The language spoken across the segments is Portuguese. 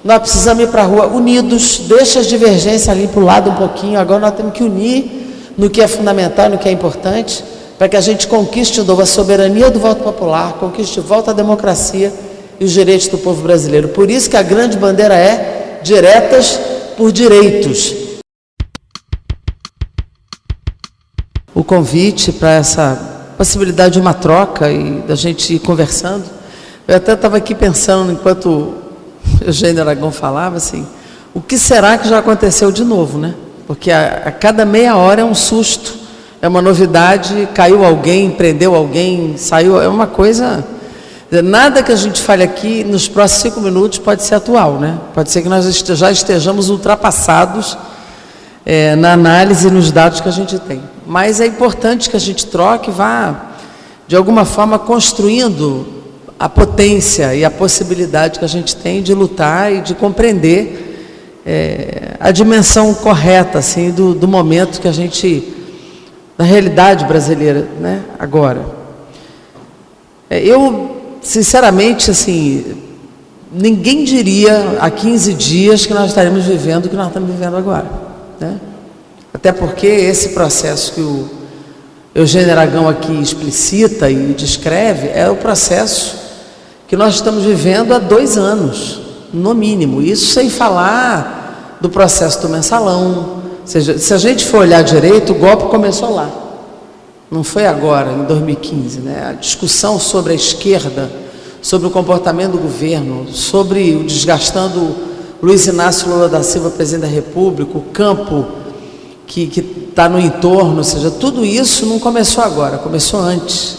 nós precisamos ir para a rua unidos, deixa as divergências ali para o lado um pouquinho, agora nós temos que unir no que é fundamental, no que é importante, para que a gente conquiste de novo a soberania do voto popular, conquiste de volta a democracia e os direitos do povo brasileiro. Por isso que a grande bandeira é diretas por direitos. O convite para essa possibilidade de uma troca e da gente ir conversando. Eu até estava aqui pensando, enquanto o Eugênio Aragão falava, assim, o que será que já aconteceu de novo, né? Porque a cada meia hora é um susto, é uma novidade, caiu alguém, prendeu alguém, saiu, é uma coisa... Nada que a gente fale aqui nos próximos 5 minutos pode ser atual, né? Pode ser que nós já estejamos ultrapassados na análise e nos dados que a gente tem. Mas é importante que a gente troque e vá, de alguma forma, construindo a potência e a possibilidade que a gente tem de lutar e de compreender a dimensão correta, assim, do momento que a gente, da realidade brasileira, né, agora. Eu, sinceramente, assim, ninguém diria há 15 dias que nós estaremos vivendo o que nós estamos vivendo agora, né? Até porque esse processo que o Eugênio Aragão aqui explicita e descreve é o processo que nós estamos vivendo há 2 anos, no mínimo. Isso sem falar do processo do mensalão. Ou seja, se a gente for olhar direito, o golpe começou lá. Não foi agora, em 2015, né? A discussão sobre a esquerda, sobre o comportamento do governo, sobre o desgastando Luiz Inácio Lula da Silva, presidente da República, o campo que está no entorno, ou seja, tudo isso não começou agora, começou antes.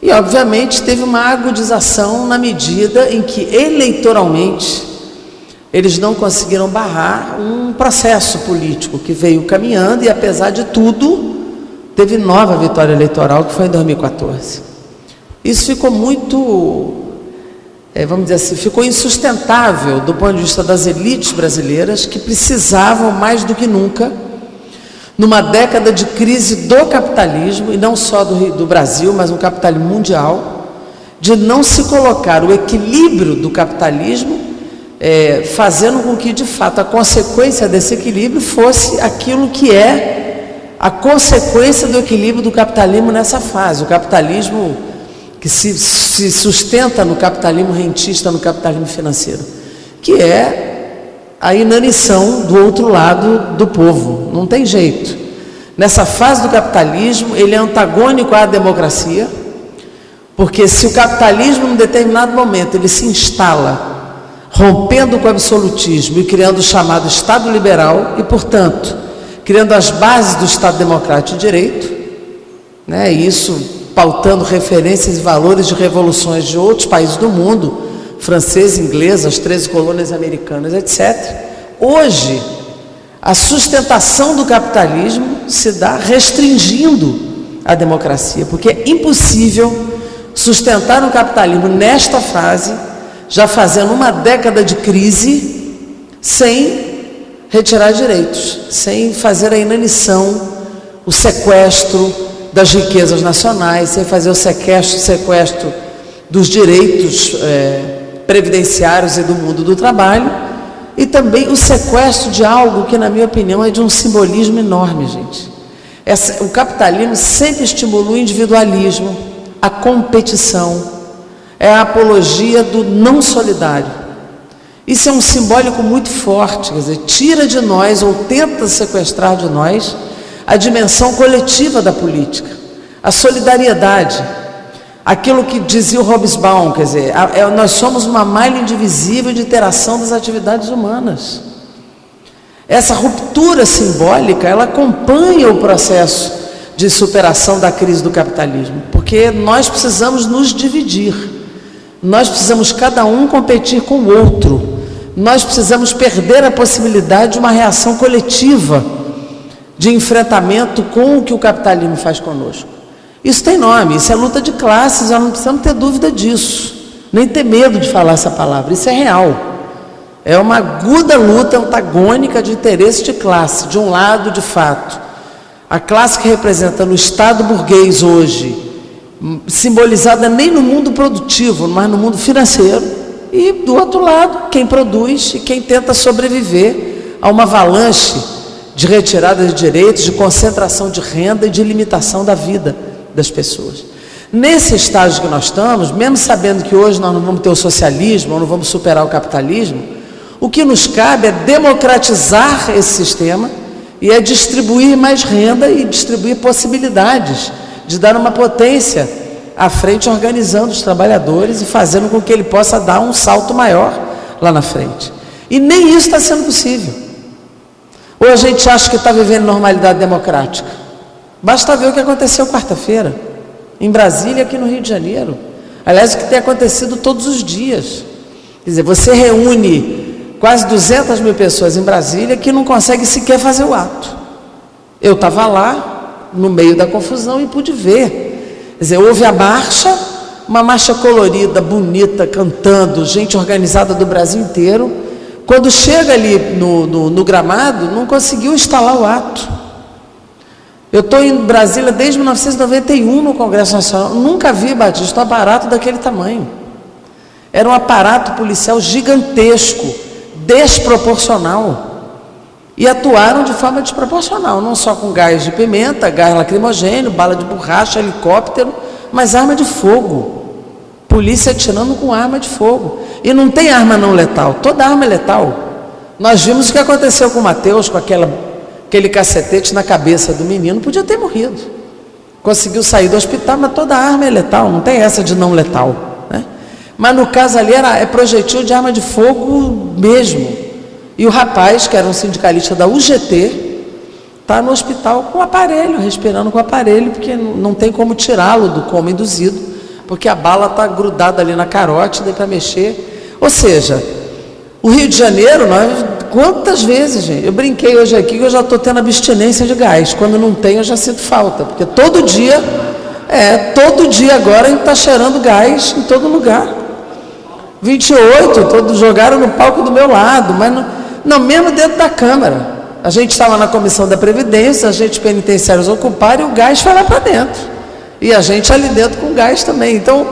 E, obviamente, teve uma agudização na medida em que, eleitoralmente, eles não conseguiram barrar um processo político que veio caminhando e, apesar de tudo, teve nova vitória eleitoral, que foi em 2014. Isso ficou muito, vamos dizer assim, ficou insustentável do ponto de vista das elites brasileiras, que precisavam, mais do que nunca, numa década de crise do capitalismo, e não só do Brasil, mas um capitalismo mundial, de não se colocar o equilíbrio do capitalismo, fazendo com que, de fato, a consequência desse equilíbrio fosse aquilo que é a consequência do equilíbrio do capitalismo nessa fase. O capitalismo que se sustenta no capitalismo rentista, no capitalismo financeiro, que é a inanição do outro lado do povo. Não tem jeito. Nessa fase do capitalismo, ele é antagônico à democracia, porque se o capitalismo, em determinado momento, ele se instala, rompendo com o absolutismo e criando o chamado Estado liberal e, portanto, criando as bases do Estado democrático de direito, né, isso pautando referências e valores de revoluções de outros países do mundo, francês, inglês, as 13 colônias americanas, etc. Hoje, a sustentação do capitalismo se dá restringindo a democracia, porque é impossível sustentar um capitalismo nesta fase, já fazendo uma década de crise, sem retirar direitos, sem fazer a inanição, o sequestro das riquezas nacionais, sem fazer o sequestro dos direitos previdenciários e do mundo do trabalho, e também o sequestro de algo que, na minha opinião, é de um simbolismo enorme, gente. O capitalismo sempre estimula o individualismo, a competição, é a apologia do não solidário. Isso é um simbólico muito forte, quer dizer, tira de nós, ou tenta sequestrar de nós, a dimensão coletiva da política, a solidariedade. Aquilo que dizia o Hobsbawm, quer dizer, nós somos uma malha indivisível de interação das atividades humanas. Essa ruptura simbólica, ela acompanha o processo de superação da crise do capitalismo, porque nós precisamos nos dividir, nós precisamos cada um competir com o outro, nós precisamos perder a possibilidade de uma reação coletiva, de enfrentamento com o que o capitalismo faz conosco. Isso tem nome, isso é luta de classes, nós não precisamos ter dúvida disso, nem ter medo de falar essa palavra, isso é real. É uma aguda luta antagônica de interesse de classe. De um lado, de fato, a classe que representa no Estado burguês hoje, simbolizada nem no mundo produtivo, mas no mundo financeiro, E, do outro lado, quem produz e quem tenta sobreviver a uma avalanche de retirada de direitos, de concentração de renda e de limitação da vida das pessoas. Nesse estágio que nós estamos, mesmo sabendo que hoje nós não vamos ter o socialismo, ou não vamos superar o capitalismo, o que nos cabe é democratizar esse sistema e é distribuir mais renda e distribuir possibilidades de dar uma potência à frente, organizando os trabalhadores e fazendo com que ele possa dar um salto maior lá na frente. E nem isso está sendo possível. Ou a gente acha que está vivendo normalidade democrática. Basta ver o que aconteceu quarta-feira, em Brasília, aqui no Rio de Janeiro. Aliás, o que tem acontecido todos os dias. Quer dizer, você reúne quase 200 mil pessoas em Brasília que não conseguem sequer fazer o ato. Eu estava lá, no meio da confusão, e pude ver. Quer dizer, houve a marcha, uma marcha colorida, bonita, cantando, gente organizada do Brasil inteiro. Quando chega ali no gramado, não conseguiu instalar o ato. Eu estou em Brasília desde 1991 no Congresso Nacional, nunca vi, Batista, um aparato daquele tamanho. Era um aparato policial gigantesco, desproporcional. E atuaram de forma desproporcional, não só com gás de pimenta, gás lacrimogêneo, bala de borracha, helicóptero, mas arma de fogo. Polícia atirando com arma de fogo. E não tem arma não letal, toda arma é letal. Nós vimos o que aconteceu com o Matheus, com aquele cacetete na cabeça do menino, podia ter morrido. Conseguiu sair do hospital, mas toda arma é letal, não tem essa de não letal, né? Mas no caso ali é projetil de arma de fogo mesmo. E o rapaz, que era um sindicalista da UGT, está no hospital com o aparelho, respirando com o aparelho, porque não tem como tirá-lo do coma induzido, porque a bala está grudada ali na carótida para mexer. Ou seja, o Rio de Janeiro, quantas vezes, gente? Eu brinquei hoje aqui que eu já estou tendo abstinência de gás. Quando não tem, eu já sinto falta, porque todo dia agora a gente está cheirando gás em todo lugar. 28, todos jogaram no palco do meu lado, mas não, mesmo dentro da Câmara. A gente estava na Comissão da Previdência, agentes penitenciários ocuparam e o gás foi lá para dentro. E a gente ali dentro com gás também. Então,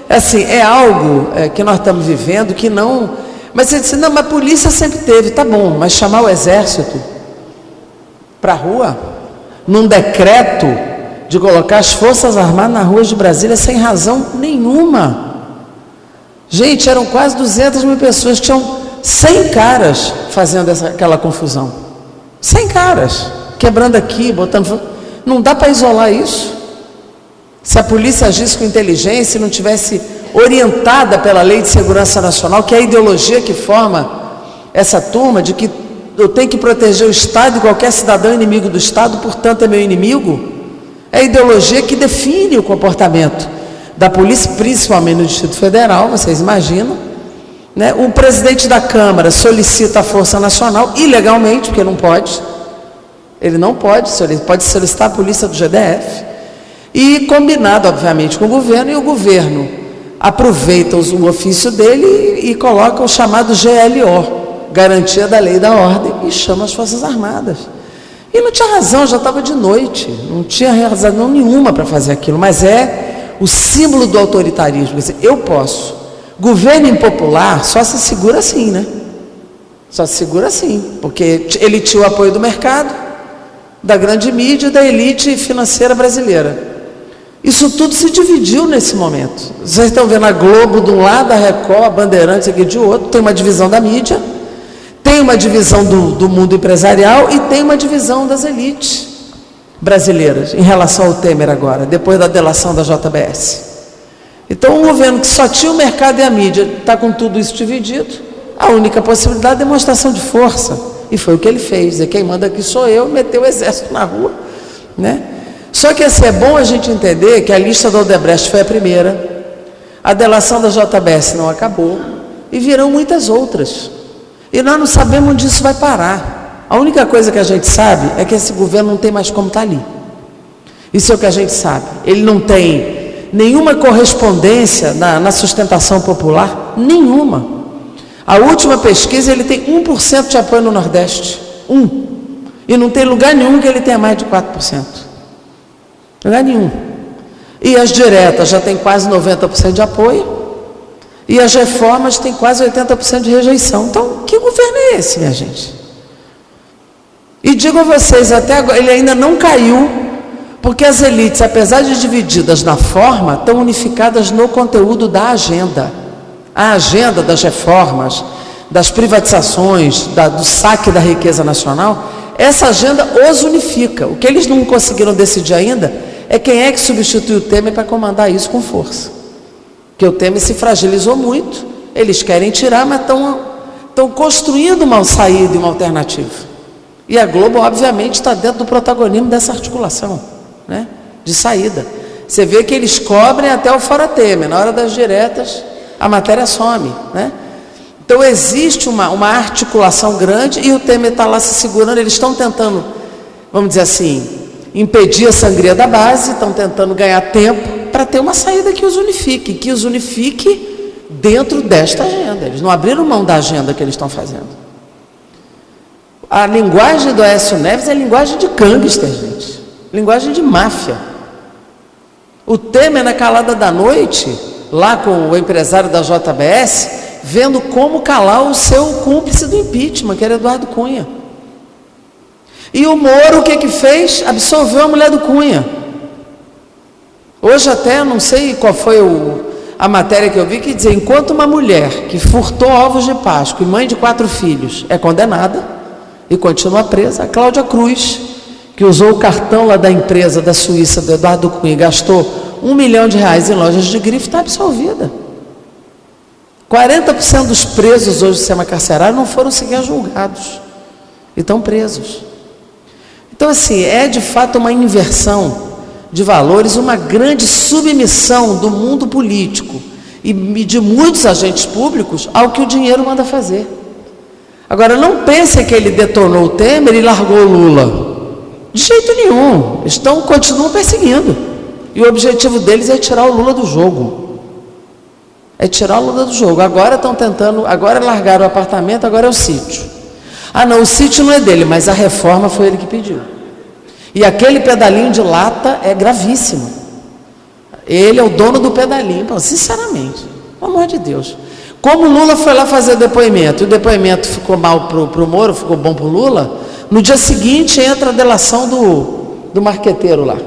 assim, é algo que nós estamos vivendo que não... Mas você disse, não, mas a polícia sempre teve. Tá bom, mas chamar o exército para a rua, num decreto de colocar as Forças Armadas nas ruas de Brasília sem razão nenhuma. Gente, eram quase 200 mil pessoas, tinham 100 caras fazendo aquela confusão. 100 caras, quebrando aqui, botando... Não dá para isolar isso. Se a polícia agisse com inteligência e não tivesse orientada pela Lei de Segurança Nacional, que é a ideologia que forma essa turma, de que eu tenho que proteger o Estado e qualquer cidadão inimigo do Estado, portanto é meu inimigo, é a ideologia que define o comportamento da polícia, principalmente no Distrito Federal, vocês imaginam, né? O presidente da Câmara solicita a Força Nacional, ilegalmente, porque não pode, ele não pode, ele pode solicitar a polícia do GDF, e combinado, obviamente, com o governo, e o governo aproveita o ofício dele e coloca o chamado GLO, Garantia da Lei e da Ordem, e chama as Forças Armadas. E não tinha razão, já estava de noite, não tinha razão nenhuma para fazer aquilo, mas o símbolo do autoritarismo. Quer dizer, eu posso. Governo impopular só se segura assim, né? Só se segura assim, porque ele tinha o apoio do mercado, da grande mídia e da elite financeira brasileira. Isso tudo se dividiu nesse momento. Vocês estão vendo a Globo de um lado, a Record, a Bandeirantes aqui de outro, tem uma divisão da mídia, tem uma divisão do mundo empresarial e tem uma divisão das elites brasileiras em relação ao Temer agora, depois da delação da JBS. Então, um governo que só tinha o mercado e a mídia está com tudo isso dividido, a única possibilidade é demonstração de força, e foi o que ele fez. Quem manda aqui sou eu, meteu o exército na rua, né? Só que assim, é bom a gente entender que a lista do Odebrecht foi a primeira, a delação da JBS não acabou, e virão muitas outras, e nós não sabemos onde isso vai parar. A única coisa que a gente sabe é que esse governo não tem mais como estar ali. Isso é o que a gente sabe. Ele não tem nenhuma correspondência na sustentação popular, nenhuma. A última pesquisa, ele tem 1% de apoio no Nordeste. 1%. E não tem lugar nenhum que ele tenha mais de 4%. Lugar nenhum. E as diretas já tem quase 90% de apoio. E as reformas têm quase 80% de rejeição. Então, que governo é esse, minha gente? E digo a vocês, até agora, ele ainda não caiu, porque as elites, apesar de divididas na forma, estão unificadas no conteúdo da agenda. A agenda das reformas, das privatizações, do saque da riqueza nacional, essa agenda os unifica. O que eles não conseguiram decidir ainda é quem é que substitui o Temer para comandar isso com força. Porque o Temer se fragilizou muito, eles querem tirar, mas estão construindo uma saída e uma alternativa. E a Globo, obviamente, está dentro do protagonismo dessa articulação, né, de saída. Você vê que eles cobrem até o fora Temer, na hora das diretas, a matéria some, né? Então existe uma articulação grande e o Temer está lá se segurando, eles estão tentando, vamos dizer assim, impedir a sangria da base, estão tentando ganhar tempo para ter uma saída que os unifique dentro desta agenda. Eles não abriram mão da agenda que eles estão fazendo. A linguagem do Aécio Neves é linguagem de gangster, gente. Linguagem de máfia. O Temer, na calada da noite, lá com o empresário da JBS, vendo como calar o seu cúmplice do impeachment, que era Eduardo Cunha. E o Moro, o que fez? Absolveu a mulher do Cunha. Hoje até, não sei qual foi a matéria que eu vi, que dizia, enquanto uma mulher que furtou ovos de Páscoa e mãe de 4 filhos é condenada e continua presa, a Cláudia Cruz, que usou o cartão lá da empresa da Suíça, do Eduardo Cunha, e gastou R$1 milhão em lojas de grife, está absolvida. 40% dos presos hoje do sistema carcerário não foram sequer julgados e estão presos. Então, assim, é de fato uma inversão de valores, uma grande submissão do mundo político e de muitos agentes públicos ao que o dinheiro manda fazer. Agora, não pensem que ele detonou o Temer e largou o Lula. De jeito nenhum. Continuam perseguindo. E o objetivo deles é tirar o Lula do jogo. É tirar o Lula do jogo. Agora estão tentando, agora largaram o apartamento, agora é o sítio. Ah não, o sítio não é dele, mas a reforma foi ele que pediu. E aquele pedalinho de lata é gravíssimo. Ele é o dono do pedalinho. Sinceramente, pelo amor de Deus. Como o Lula foi lá fazer o depoimento, e o depoimento ficou mal para o Moro, ficou bom para o Lula, no dia seguinte entra a delação do marqueteiro lá.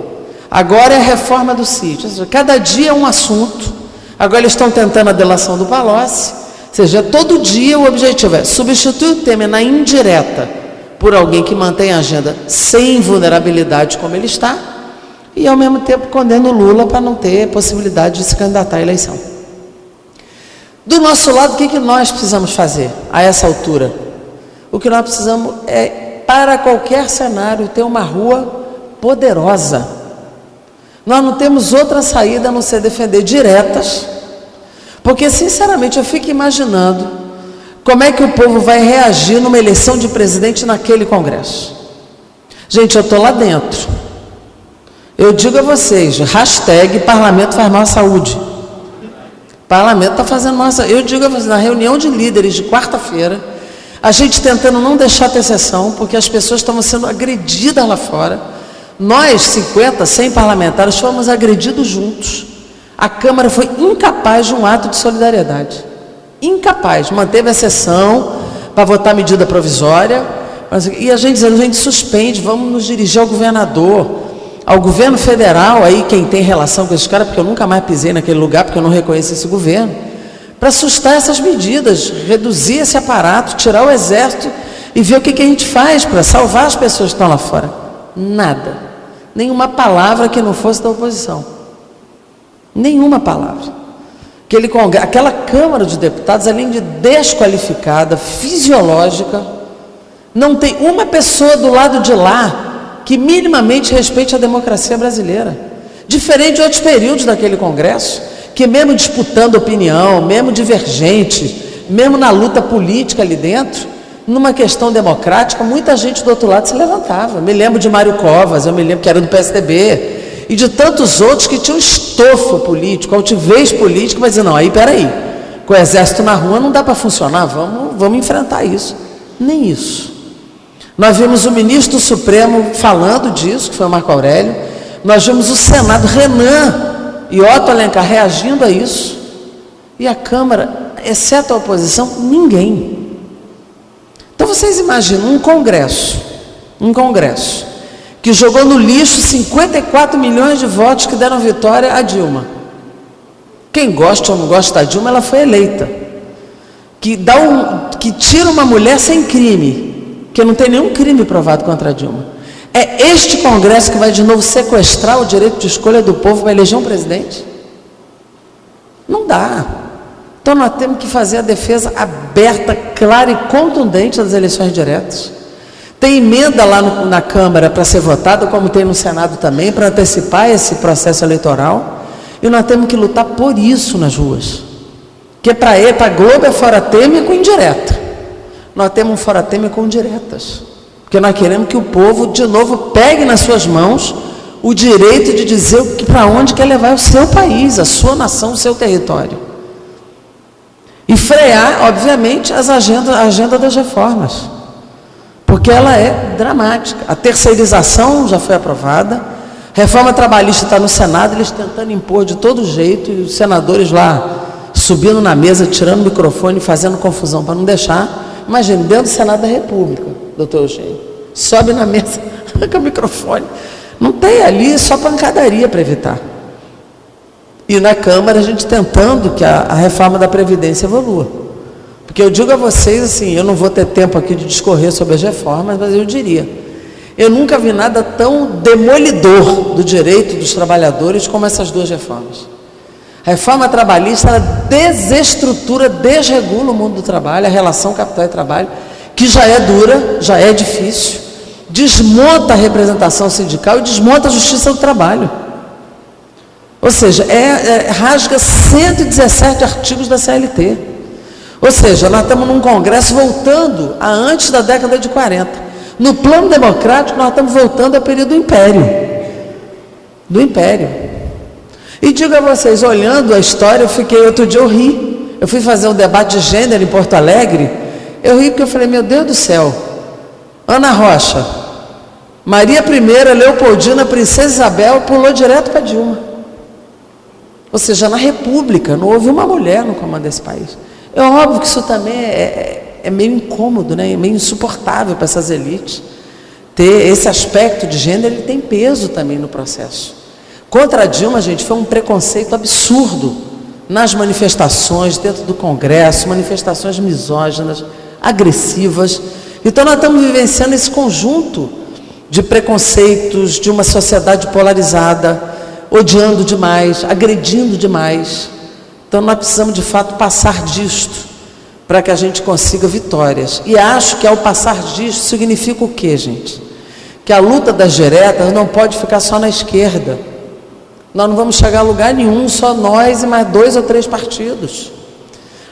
Agora é a reforma do sítio. Ou seja, cada dia é um assunto. Agora eles estão tentando a delação do Palocci. Ou seja, todo dia o objetivo é substituir o Temer na indireta por alguém que mantém a agenda sem vulnerabilidade como ele está, e ao mesmo tempo condena o Lula para não ter possibilidade de se candidatar à eleição. Do nosso lado, o que nós precisamos fazer a essa altura? O que nós precisamos é, para qualquer cenário, ter uma rua poderosa. Nós não temos outra saída a não ser defender diretas, porque sinceramente eu fico imaginando como é que o povo vai reagir numa eleição de presidente naquele Congresso. Gente, eu estou lá dentro. Eu digo a vocês, hashtag parlamento faz mal à saúde. Parlamento está fazendo mal à saúde. Eu digo a vocês, na reunião de líderes de quarta-feira, a gente tentando não deixar ter sessão, porque as pessoas estavam sendo agredidas lá fora. Nós, 50, 100 parlamentares, fomos agredidos juntos. A Câmara foi incapaz de um ato de solidariedade. Incapaz, manteve a sessão para votar medida provisória, e a gente dizendo, a gente suspende, vamos nos dirigir ao governador, ao governo federal, aí quem tem relação com esses caras, porque eu nunca mais pisei naquele lugar, porque eu não reconheço esse governo, para assustar essas medidas, reduzir esse aparato, tirar o exército e ver o que a gente faz para salvar as pessoas que estão lá fora. Nada, nenhuma palavra que não fosse da oposição, nenhuma palavra. Aquela Câmara de Deputados, além de desqualificada, fisiológica, não tem uma pessoa do lado de lá que minimamente respeite a democracia brasileira. Diferente de outros períodos daquele Congresso, que mesmo disputando opinião, mesmo divergente, mesmo na luta política ali dentro, numa questão democrática, muita gente do outro lado se levantava. Eu me lembro de Mário Covas, eu me lembro que era do PSDB, e de tantos outros que tinham estofo político, altivez político, mas dizer, não, aí peraí, com o exército na rua não dá para funcionar, vamos enfrentar isso. Nem isso. Nós vimos o ministro do Supremo falando disso, que foi o Marco Aurélio, nós vimos o Senado, Renan e Otto Alencar reagindo a isso, E a Câmara, exceto a oposição, ninguém. Então vocês imaginam um Congresso que jogou no lixo 54 milhões de votos que deram vitória a Dilma. Quem gosta ou não gosta da Dilma, ela foi eleita. Que tira uma mulher sem crime, que não tem nenhum crime provado contra a Dilma. É este Congresso que vai de novo sequestrar o direito de escolha do povo para eleger um presidente? Não dá. Então nós temos que fazer a defesa aberta, clara e contundente das eleições diretas. Tem emenda lá na Câmara para ser votada, como tem no Senado também, para antecipar esse processo eleitoral. E nós temos que lutar por isso nas ruas. Porque para a Globo é fora Temer com indireta. Nós temos um fora Temer com diretas. Porque nós queremos que o povo, de novo, pegue nas suas mãos o direito de dizer para onde quer levar o seu país, a sua nação, o seu território. E frear, obviamente, a agenda das reformas. Porque ela é dramática. A terceirização já foi aprovada, reforma trabalhista está no Senado, eles tentando impor de todo jeito, e os senadores lá subindo na mesa, tirando o microfone, fazendo confusão para não deixar. Imagine, dentro do Senado da República, doutor Eugênio, sobe na mesa com o microfone. Não tem ali, só pancadaria para evitar. E na Câmara a gente tentando que a reforma da Previdência evolua. Porque eu digo a vocês assim, eu não vou ter tempo aqui de discorrer sobre as reformas, mas eu diria, eu nunca vi nada tão demolidor do direito dos trabalhadores como essas duas reformas. A reforma trabalhista, ela desestrutura, desregula o mundo do trabalho, a relação capital e trabalho, que já é dura, já é difícil, desmonta a representação sindical e desmonta a justiça do trabalho. Ou seja, rasga 117 artigos da CLT. Ou seja, nós estamos num Congresso voltando a antes da década de 40. No plano democrático, nós estamos voltando ao período do Império. Do Império. E digo a vocês, olhando a história, outro dia eu ri. Eu fui fazer um debate de gênero em Porto Alegre. Eu ri porque eu falei, meu Deus do céu, Ana Rocha, Maria I, Leopoldina, Princesa Isabel, pulou direto para Dilma. Ou seja, na República, não houve uma mulher no comando desse país. É óbvio que isso também é meio incômodo, né? É meio insuportável para essas elites. Ter esse aspecto de gênero, ele tem peso também no processo. Contra a Dilma, gente, foi um preconceito absurdo nas manifestações dentro do Congresso, manifestações misóginas, agressivas. Então nós estamos vivenciando esse conjunto de preconceitos, de uma sociedade polarizada, odiando demais, agredindo demais. Então nós precisamos de fato passar disto, para que a gente consiga vitórias. E acho que ao passar disto significa o quê, gente? Que a luta das diretas não pode ficar só na esquerda. Nós não vamos chegar a lugar nenhum, só nós e mais 2 ou 3 partidos.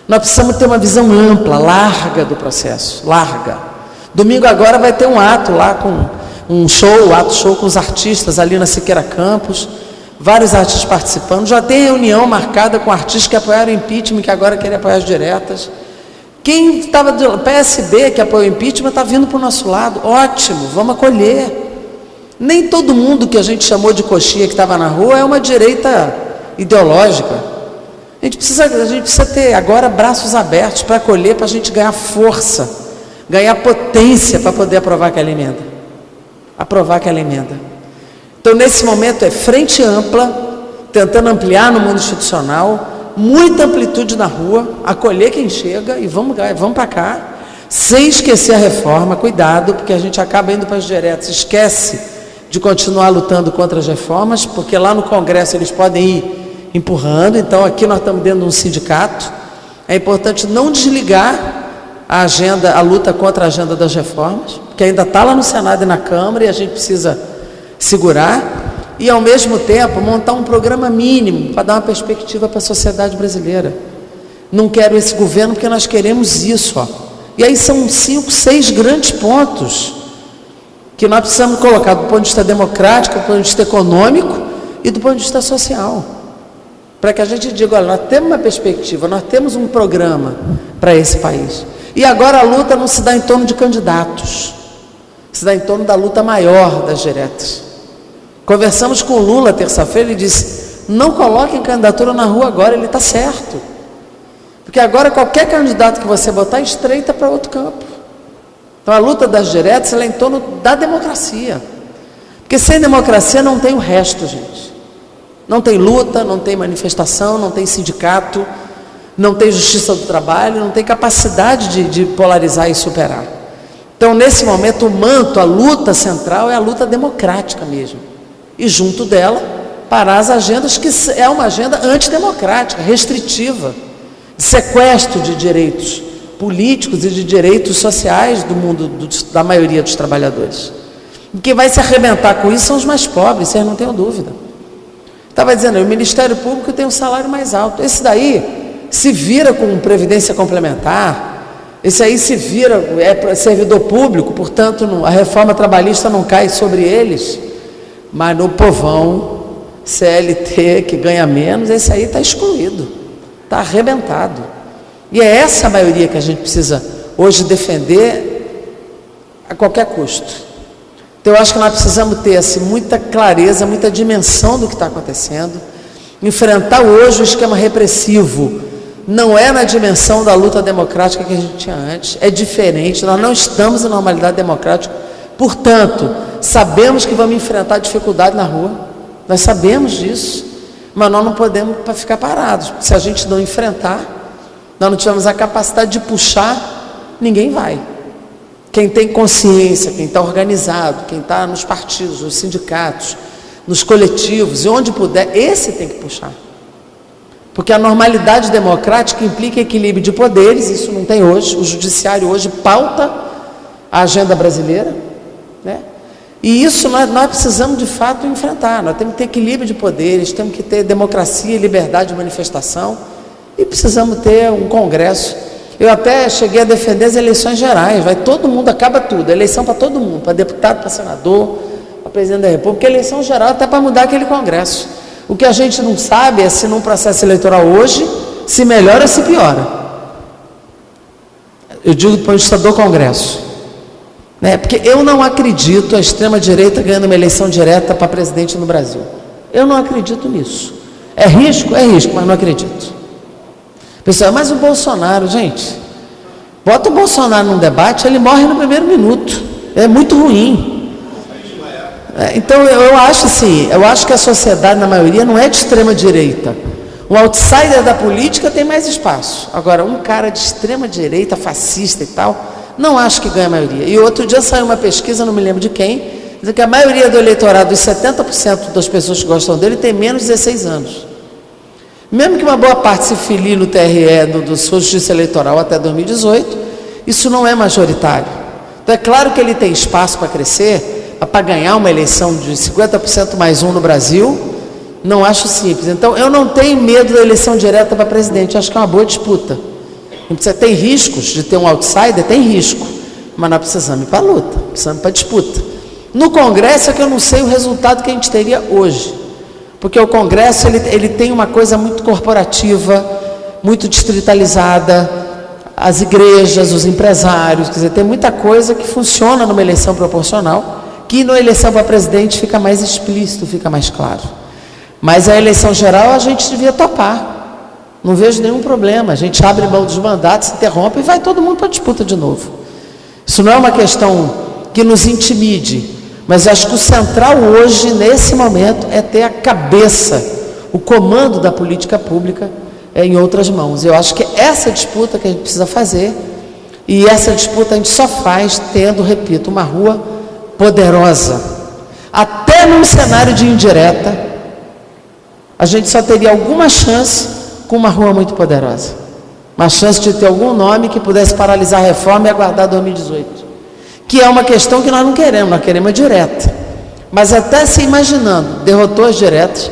Nós precisamos ter uma visão ampla, larga do processo, larga. Domingo agora vai ter um ato lá com um show, ato show com os artistas ali na Siqueira Campos, vários artistas participando. Já tem reunião marcada com artistas que apoiaram o impeachment, que agora querem apoiar as diretas. Quem estava do PSB, que apoiou o impeachment, está vindo para o nosso lado. Ótimo, vamos acolher. Nem todo mundo que a gente chamou de coxinha que estava na rua é uma direita ideológica. A gente precisa ter agora braços abertos para acolher, para a gente ganhar força, ganhar potência para poder aprovar aquela emenda. Aprovar aquela emenda. Então, nesse momento, é frente ampla, tentando ampliar no mundo institucional, muita amplitude na rua, acolher quem chega e vamos para cá, sem esquecer a reforma. Cuidado, porque a gente acaba indo para as diretas, esquece de continuar lutando contra as reformas, porque lá no Congresso eles podem ir empurrando. Então aqui nós estamos dentro de um sindicato, é importante não desligar a luta contra a agenda das reformas, porque ainda está lá no Senado e na Câmara e a gente precisa segurar, e ao mesmo tempo montar um programa mínimo para dar uma perspectiva para a sociedade brasileira. Não quero esse governo porque nós queremos isso, ó. E aí são 5, 6 grandes pontos que nós precisamos colocar do ponto de vista democrático, do ponto de vista econômico e do ponto de vista social, para que a gente diga, olha, nós temos uma perspectiva, nós temos um programa para esse país. E agora a luta não se dá em torno de candidatos, se dá em torno da luta maior das diretas. Conversamos com o Lula terça-feira, ele disse, não coloquem candidatura na rua agora, ele está certo. Porque agora qualquer candidato que você botar estreita para outro campo. Então a luta das diretas ela é em torno da democracia. Porque sem democracia não tem o resto, gente. Não tem luta, não tem manifestação, não tem sindicato, não tem justiça do trabalho, não tem capacidade de polarizar e superar. Então, nesse momento, o manto, a luta central é a luta democrática mesmo. E junto dela, parar as agendas, que é uma agenda antidemocrática, restritiva, de sequestro de direitos políticos e de direitos sociais do mundo, da maioria dos trabalhadores. E quem vai se arrebentar com isso são os mais pobres, vocês não tenham dúvida. Estava dizendo, o Ministério Público tem um salário mais alto. Esse daí se vira com previdência complementar, esse aí se vira, é servidor público, portanto a reforma trabalhista não cai sobre eles, mas no povão, CLT, que ganha menos, esse aí está excluído, está arrebentado. E é essa a maioria que a gente precisa hoje defender a qualquer custo. Então eu acho que nós precisamos ter assim, muita clareza, muita dimensão do que está acontecendo, enfrentar hoje o esquema repressivo. Não é na dimensão da luta democrática que a gente tinha antes, é diferente, nós não estamos em normalidade democrática, portanto, sabemos que vamos enfrentar dificuldade na rua, nós sabemos disso, mas nós não podemos ficar parados, se a gente não enfrentar, nós não tivermos a capacidade de puxar, ninguém vai. Quem tem consciência, quem está organizado, quem está nos partidos, nos sindicatos, nos coletivos, e onde puder, esse tem que puxar. Porque a normalidade democrática implica equilíbrio de poderes, isso não tem hoje, o judiciário hoje pauta a agenda brasileira, né? E isso nós precisamos de fato enfrentar, nós temos que ter equilíbrio de poderes, temos que ter democracia e liberdade de manifestação, e precisamos ter um congresso. Eu até cheguei a defender as eleições gerais, vai todo mundo, acaba tudo, eleição para todo mundo, para deputado, para senador, para presidente da República, eleição geral até para mudar aquele congresso. O que a gente não sabe é se num processo eleitoral hoje, se melhora ou se piora. Eu digo do ponto de vista do Congresso, né? Porque eu não acredito a extrema-direita ganhando uma eleição direta para presidente no Brasil. Eu não acredito nisso. É risco, mas não acredito. Pessoal, mas o Bolsonaro, gente, bota o Bolsonaro num debate, ele morre no primeiro minuto, é muito ruim. Então eu acho assim, eu acho que a sociedade na maioria não é de extrema direita, um outsider da política tem mais espaço, agora um cara de extrema direita, fascista e tal, não acho que ganha a maioria. E outro dia saiu uma pesquisa, não me lembro de quem, dizendo que a maioria do eleitorado, os 70% das pessoas que gostam dele tem menos de 16 anos. Mesmo que uma boa parte se filie no TRE, do sua justiça eleitoral até 2018, isso não é majoritário. Então é claro que ele tem espaço para crescer, para ganhar uma eleição de 50% mais um no Brasil, não acho simples. Então eu não tenho medo da eleição direta para presidente, acho que é uma boa disputa. Você tem riscos de ter um outsider? Tem risco, mas nós precisamos ir para a luta, precisamos ir para a disputa. No Congresso é que eu não sei o resultado que a gente teria hoje. Porque o Congresso ele tem uma coisa muito corporativa, muito distritalizada, as igrejas, os empresários, quer dizer, tem muita coisa que funciona numa eleição proporcional, que na eleição para presidente fica mais explícito, fica mais claro. Mas a eleição geral a gente devia topar, não vejo nenhum problema, a gente abre mão dos mandatos, se interrompe e vai todo mundo para a disputa de novo. Isso não é uma questão que nos intimide, mas acho que o central hoje, nesse momento, é ter a cabeça, o comando da política pública em outras mãos. Eu acho que é essa disputa que a gente precisa fazer, e essa disputa a gente só faz tendo, repito, uma rua poderosa. Até num cenário de indireta, a gente só teria alguma chance com uma rua muito poderosa. Uma chance de ter algum nome que pudesse paralisar a reforma e aguardar 2018. Que é uma questão que nós não queremos, nós queremos a direta. Mas até se imaginando, derrotou as diretas,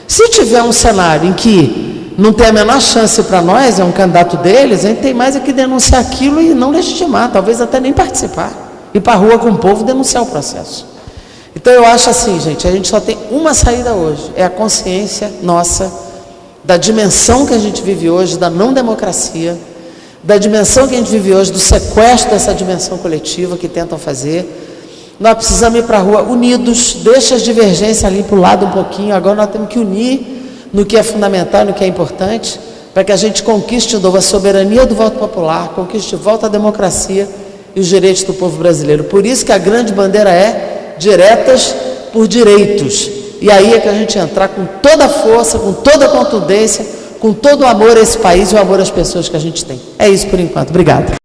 se tiver um cenário em que não tem a menor chance para nós, é um candidato deles, a gente tem mais é que denunciar aquilo e não legitimar, talvez até nem participar. Ir para a rua com o povo denunciar o processo. Então eu acho assim, gente, a gente só tem uma saída hoje, é a consciência nossa, da dimensão que a gente vive hoje, da não democracia, da dimensão que a gente vive hoje, do sequestro dessa dimensão coletiva que tentam fazer. Nós precisamos ir para a rua unidos, deixa as divergências ali para o lado um pouquinho, agora nós temos que unir no que é fundamental, no que é importante, para que a gente conquiste de novo a soberania do voto popular, conquiste de volta a democracia e os direitos do povo brasileiro. Por isso que a grande bandeira é diretas por direitos. E aí é que a gente entrar com toda a força, com toda a contundência, com todo o amor a esse país e o amor às pessoas que a gente tem. É isso por enquanto. Obrigada.